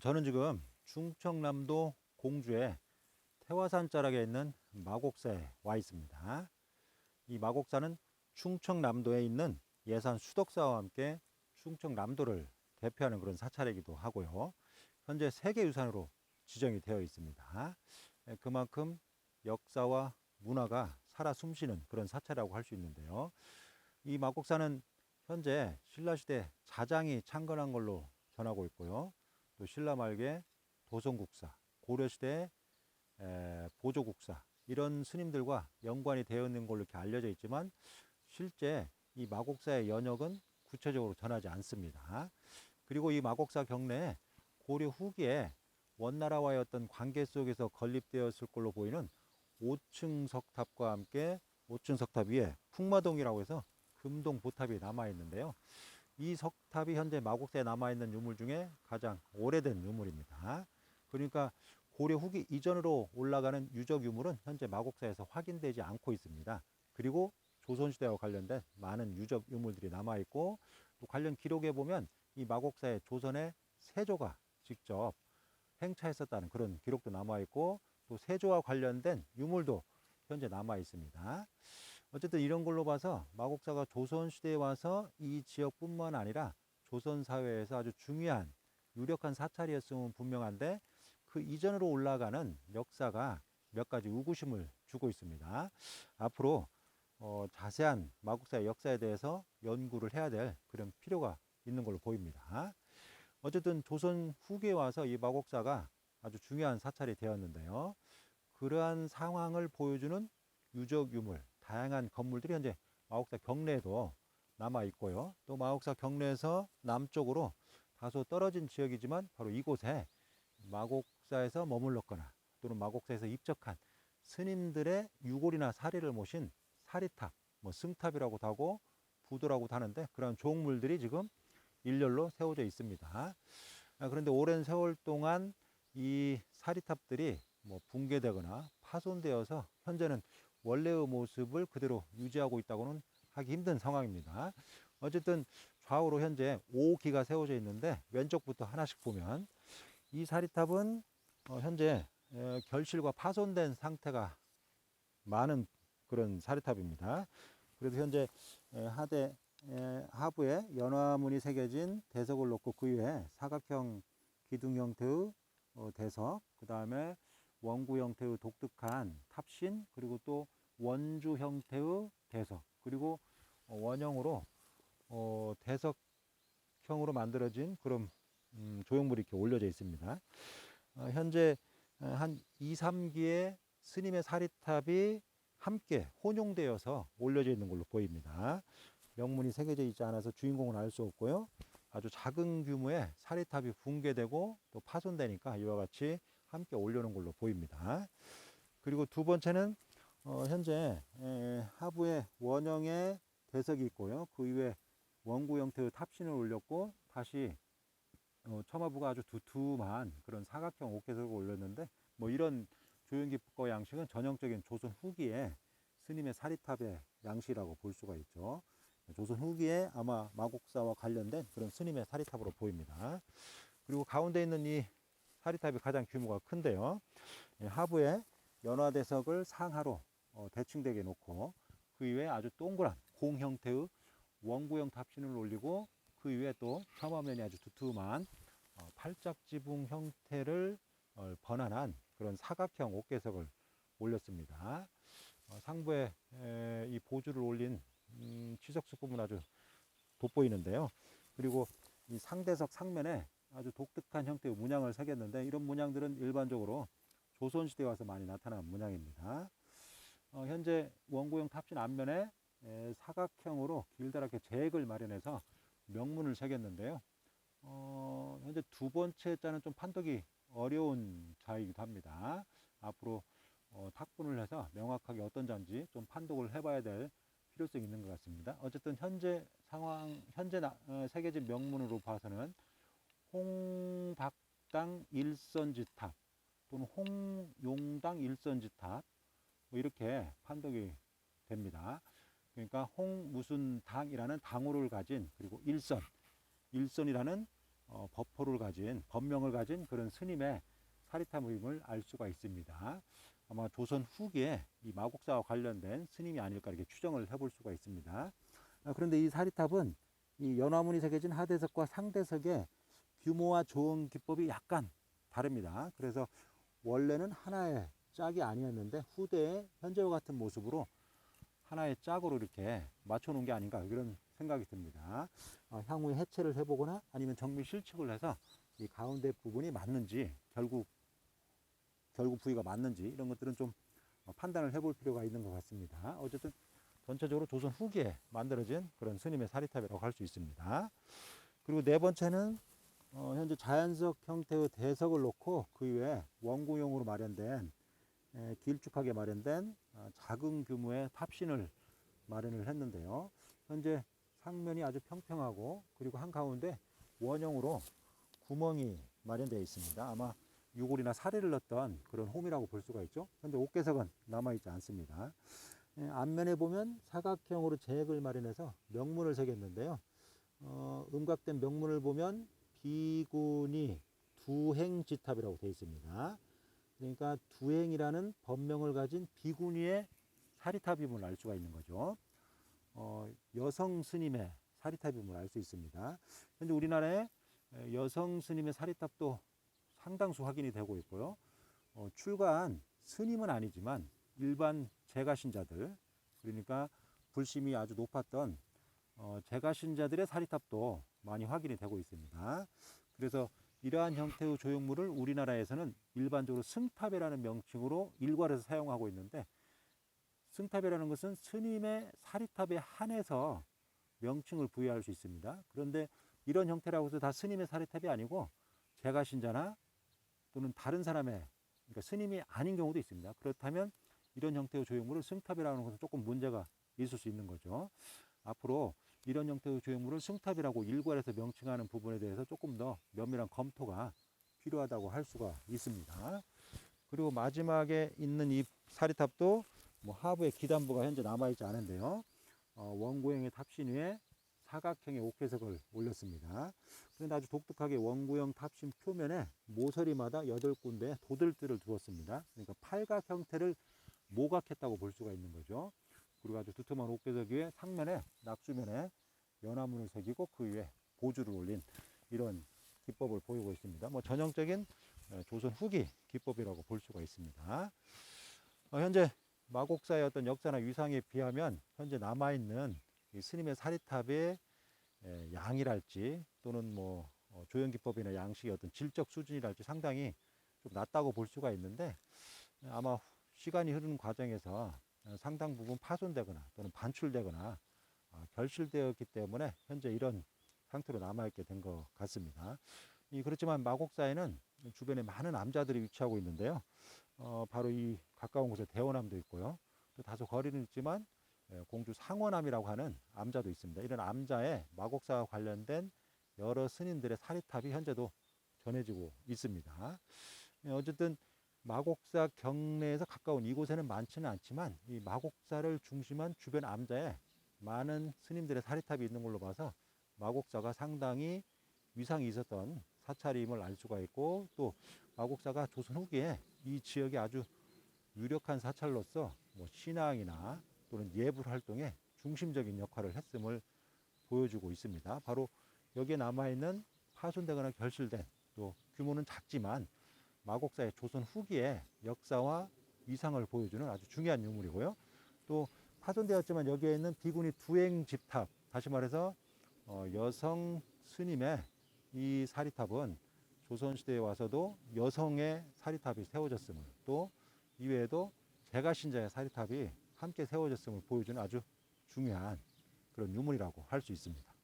저는 지금 충청남도 공주의 태화산 자락에 있는 마곡사에 와 있습니다. 이 마곡사는 충청남도에 있는 예산 수덕사와 함께 충청남도를 대표하는 그런 사찰이기도 하고요. 현재 세계유산으로 지정이 되어 있습니다. 그만큼 역사와 문화가 살아 숨쉬는 그런 사찰이라고 할 수 있는데요. 이 마곡사는 현재 신라시대 자장이 창건한 걸로 전하고 있고요. 또 신라 말기에 도성국사, 고려시대 보조국사 이런 스님들과 연관이 되어 있는 걸로 이렇게 알려져 있지만 실제 이 마곡사의 연역은 구체적으로 전하지 않습니다. 그리고 이 마곡사 경내에 고려 후기에 원나라와의 어떤 관계 속에서 건립되었을 걸로 보이는 5층 석탑과 함께 5층 석탑 위에 풍마동이라고 해서 금동 보탑이 남아 있는데요. 이 석탑이 현재 마곡사에 남아있는 유물 중에 가장 오래된 유물입니다. 그러니까 고려 후기 이전으로 올라가는 유적 유물은 현재 마곡사에서 확인되지 않고 있습니다. 그리고 조선시대와 관련된 많은 유적 유물들이 남아있고 또 관련 기록에 보면 이 마곡사에 조선의 세조가 직접 행차했었다는 그런 기록도 남아있고 또 세조와 관련된 유물도 현재 남아있습니다. 어쨌든 이런 걸로 봐서 마곡사가 조선시대에 와서 이 지역뿐만 아니라 조선 사회에서 아주 중요한 유력한 사찰이었으면 분명한데 그 이전으로 올라가는 역사가 몇 가지 의구심을 주고 있습니다. 앞으로 자세한 마곡사의 역사에 대해서 연구를 해야 될 그런 필요가 있는 걸로 보입니다. 어쨌든 조선 후기에 와서 이 마곡사가 아주 중요한 사찰이 되었는데요. 그러한 상황을 보여주는 유적 유물, 다양한 건물들이 현재 마곡사 경내에도 남아 있고요. 또 마곡사 경내에서 남쪽으로 다소 떨어진 지역이지만 바로 이곳에 마곡사에서 머물렀거나 또는 마곡사에서 입적한 스님들의 유골이나 사리를 모신 사리탑, 승탑이라고도 하고 부도라고도 하는데 그런 종물들이 지금 일렬로 세워져 있습니다. 그런데 오랜 세월 동안 이 사리탑들이 붕괴되거나 파손되어서 현재는 원래의 모습을 그대로 유지하고 있다고는 하기 힘든 상황입니다. 어쨌든 좌우로 현재 5기가 세워져 있는데 왼쪽부터 하나씩 보면 이 사리탑은 현재 결실과 파손된 상태가 많은 그런 사리탑입니다. 그래서 현재 하대 하부에 연화문이 새겨진 대석을 놓고 그 위에 사각형 기둥 형태의 대석, 그 다음에 원구 형태의 독특한 탑신, 그리고 또 원주 형태의 대석, 그리고 원형으로 대석형으로 만들어진 그런 조형물이 이렇게 올려져 있습니다. 현재 한 2, 3기의 스님의 사리탑이 함께 혼용되어서 올려져 있는 걸로 보입니다. 명문이 새겨져 있지 않아서 주인공은 알 수 없고요. 아주 작은 규모의 사리탑이 붕괴되고 또 파손되니까 이와 같이 함께 올려놓은 걸로 보입니다. 그리고 두 번째는 현재 하부에 원형의 대석이 있고요. 그 위에 원구 형태의 탑신을 올렸고 다시 처마부가 아주 두툼한 그런 사각형 옥개석을 올렸는데 이런 조형기법과 양식은 전형적인 조선 후기에 스님의 사리탑의 양식이라고 볼 수가 있죠. 조선 후기에 아마 마곡사와 관련된 그런 스님의 사리탑으로 보입니다. 그리고 가운데 있는 이 사리탑이 가장 규모가 큰데요. 하부에 연화대석을 상하로 대칭되게 놓고 그 위에 아주 동그란 공 형태의 원구형 탑신을 올리고 그 위에 또 처마면이 아주 두툼한 팔짝지붕 형태를 번안한 그런 사각형 옥개석을 올렸습니다. 상부에 이 보주를 올린 취석수 부분 아주 돋보이는데요. 그리고 이 상대석 상면에 아주 독특한 형태의 문양을 새겼는데 이런 문양들은 일반적으로 조선시대에 와서 많이 나타난 문양입니다. 현재 원구형 탑신 앞면에 사각형으로 길다랗게 재액을 마련해서 명문을 새겼는데요. 현재 두 번째 자는 좀 판독이 어려운 자이기도 합니다. 앞으로 탁분을 해서 명확하게 어떤 자인지 좀 판독을 해봐야 될 필요성이 있는 것 같습니다. 어쨌든 현재 상황, 현재 새겨진 명문으로 봐서는 홍박당 일선지탑 또는 홍용당 일선지탑 이렇게 판독이 됩니다. 그러니까 홍 무슨 당이라는 당호를 가진 그리고 일선이라는 법호를 가진 법명을 가진 그런 스님의 사리탑임을 알 수가 있습니다. 아마 조선 후기에 이 마곡사와 관련된 스님이 아닐까 이렇게 추정을 해볼 수가 있습니다. 그런데 이 사리탑은 이 연화문이 새겨진 하대석과 상대석의 규모와 조응 기법이 약간 다릅니다. 그래서 원래는 하나의 짝이 아니었는데 후대에 현재와 같은 모습으로 하나의 짝으로 이렇게 맞춰 놓은 게 아닌가 이런 생각이 듭니다. 향후에 해체를 해보거나 아니면 정밀 실측을 해서 이 가운데 부분이 맞는지 결국 부위가 맞는지 이런 것들은 좀 판단을 해볼 필요가 있는 것 같습니다. 어쨌든 전체적으로 조선 후기에 만들어진 그런 스님의 사리탑이라고 할 수 있습니다. 그리고 네 번째는 현재 자연석 형태의 대석을 놓고 그 위에 원구용으로 마련된 길쭉하게 마련된 작은 규모의 탑신을 마련을 했는데요. 현재 상면이 아주 평평하고 그리고 한가운데 원형으로 구멍이 마련되어 있습니다. 아마 유골이나 사리를 넣었던 그런 홈이라고 볼 수가 있죠. 현재 옥계석은 남아있지 않습니다. 앞면에 보면 사각형으로 제액을 마련해서 명문을 새겼는데요. 음각된 명문을 보면 비구니 두행지탑이라고 되어 있습니다. 그러니까 두행이라는 법명을 가진 비구니의 사리탑임을 알 수가 있는 거죠. 여성 스님의 사리탑임을 알 수 있습니다. 현재 우리나라에 여성 스님의 사리탑도 상당수 확인이 되고 있고요. 출가한 스님은 아니지만 일반 재가신자들, 그러니까 불심이 아주 높았던 재가신자들의 사리탑도 많이 확인이 되고 있습니다. 그래서 이러한 형태의 조형물을 우리나라에서는 일반적으로 승탑이라는 명칭으로 일괄해서 사용하고 있는데, 승탑이라는 것은 스님의 사리탑에 한해서 명칭을 부여할 수 있습니다. 그런데 이런 형태라고 해서 다 스님의 사리탑이 아니고 재가신자나 또는 다른 사람의, 그러니까 스님이 아닌 경우도 있습니다. 그렇다면 이런 형태의 조형물을 승탑이라는 것은 조금 문제가 있을 수 있는 거죠. 앞으로 이런 형태의 조형물을 승탑이라고 일괄해서 명칭하는 부분에 대해서 조금 더 면밀한 검토가 필요하다고 할 수가 있습니다. 그리고 마지막에 있는 이 사리탑도 하부의 기단부가 현재 남아있지 않은데요. 원구형의 탑신 위에 사각형의 옥회석을 올렸습니다. 그런데 아주 독특하게 원구형 탑신 표면에 모서리마다 8군데 도들들을 두었습니다. 그러니까 팔각 형태를 모각했다고 볼 수가 있는 거죠. 그리고 아주 두툼한 옥회석 위에 상면에 낙수면에 연화문을 새기고 그 위에 보주를 올린 이런 기법을 보이고 있습니다. 전형적인 조선 후기 기법이라고 볼 수가 있습니다. 현재 마곡사의 어떤 역사나 위상에 비하면 현재 남아있는 이 스님의 사리탑의 양이랄지 또는 조형 기법이나 양식의 어떤 질적 수준이랄지 상당히 좀 낮다고 볼 수가 있는데, 아마 시간이 흐르는 과정에서 상당 부분 파손되거나 또는 반출되거나 결실되었기 때문에 현재 이런 상태로 남아있게 된 것 같습니다. 그렇지만 마곡사에는 주변에 많은 암자들이 위치하고 있는데요. 바로 이 가까운 곳에 대원암도 있고요. 또 다소 거리는 있지만 공주 상원암이라고 하는 암자도 있습니다. 이런 암자에 마곡사와 관련된 여러 스님들의 사리탑이 현재도 전해지고 있습니다. 어쨌든 마곡사 경내에서 가까운 이곳에는 많지는 않지만 이 마곡사를 중심한 주변 암자에 많은 스님들의 사리탑이 있는 걸로 봐서 마곡사가 상당히 위상이 있었던 사찰임을 알 수가 있고, 또 마곡사가 조선 후기에 이 지역에 아주 유력한 사찰로서 신앙이나 또는 예불 활동에 중심적인 역할을 했음을 보여주고 있습니다. 바로 여기에 남아있는 파손되거나 결실된, 또 규모는 작지만 마곡사의 조선 후기의 역사와 위상을 보여주는 아주 중요한 유물이고요. 또 파손되었지만 여기에 있는 비구니 두행집탑, 다시 말해서 여성 스님의 이 사리탑은 조선시대에 와서도 여성의 사리탑이 세워졌음을, 또 이외에도 재가신자의 사리탑이 함께 세워졌음을 보여주는 아주 중요한 그런 유물이라고 할 수 있습니다.